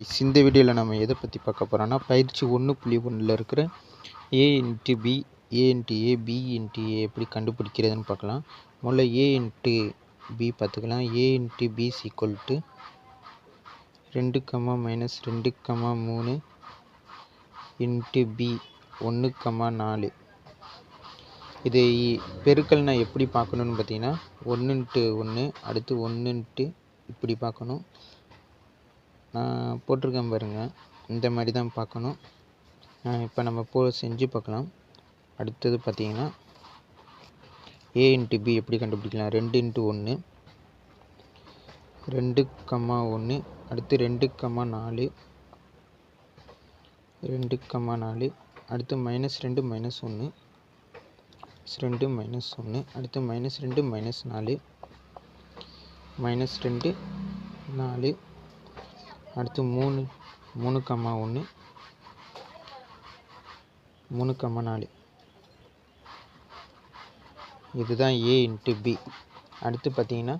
இந்த வீடியோவில் நம்ம எதை பற்றி பார்க்க போகிறோம்னா பயிற்சி 1.1ல் இருக்கிற a into b a into a b into a எப்படி கண்டுபிடிக்கிறதுன்னு பார்க்கலாம். முதல்ல a இன்ட்டு பி பார்த்துக்கலாம். a into b equal to 2, -2, 3 into b 1, 4. இதை பெருக்கல்னா எப்படி பார்க்கணுன்னு பார்த்தீங்கன்னா 1 இன்ட்டு 1 அடுத்து 1 இன்ட்டு இப்படி பார்க்கணும். நான் போட்டிருக்கேன் பாருங்கள், இந்த மாதிரி தான் பார்க்கணும். இப்போ நம்ம செஞ்சு பார்க்கலாம். அடுத்தது பார்த்தீங்கன்னா a இன்ட்டு பி எப்படி கண்டுபிடிக்கலாம். 2 இன்ட்டு 1 2, 1 அடுத்து 2, 4 2, 4 அடுத்து -2 -1 2 -1 அடுத்து -2 -4 -2 4 அடுத்து 3 1 3, 4. இதுதான் a இன்ட்டு பி. அடுத்து பார்த்தீங்கன்னா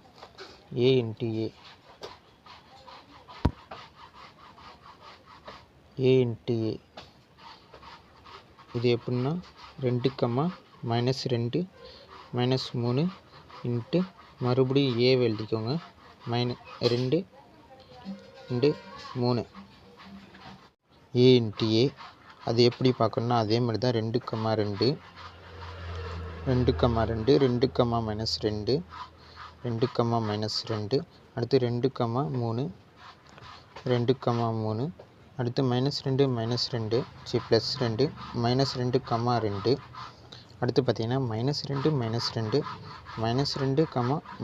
a இன்ட்டு ஏ இன்ட்டு ஏ இது எப்படின்னா 2, -2 -3 இன்ட்டு மறுபடியும் ஏ எழுதிக்கோங்க. -2 2 3 a இன்ட்டு ஏ. அது எப்படி பார்க்கணுன்னா அதே மாதிரி தான் 2, 2 2, 2 2 2, -2 2, அடுத்து 2, 3 2, 3 அடுத்து -2 -2 +2 -2, 2 அடுத்து பார்த்தீங்கன்னா -2 -2 -2,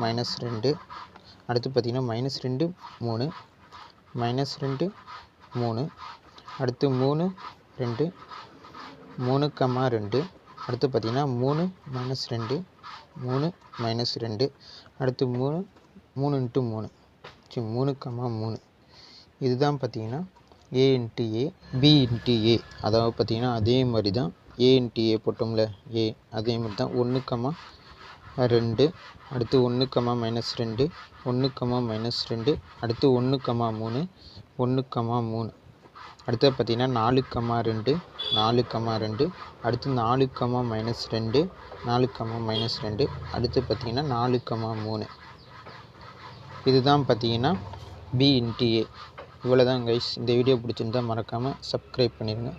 -2 அடுத்து பார்த்தீங்கன்னா -2 3 -2 3 அடுத்து 3 2 3, 2 அடுத்து பார்த்தீங்கன்னா 3 -2 3 -2 அடுத்து 3 3 இன்ட்டு 3 3, 3. இதுதான் பார்த்தீங்கன்னா a into a b into a. அதாவது பார்த்தீங்கன்னா அதே மாதிரி தான் a இன்ட்டு ஏ போட்டோம்ல ஏ அதே மாதிரி தான் 1, 2 அடுத்து 1, -2 1, -2 அடுத்து 1, 3 1, 3 அடுத்து பார்த்தீங்கன்னா 4, 2 4, 2 அடுத்து 4, -2 4, -2 அடுத்து பார்த்தீங்கன்னா 4, 3. இதுதான் பார்த்தீங்கன்னா பி இன்ட்டு ஏ. இவ்வளோ தான் கைஸ். இந்த வீடியோ பிடிச்சிருந்தால் மறக்காமல் சப்ஸ்கிரைப் பண்ணிடுங்க.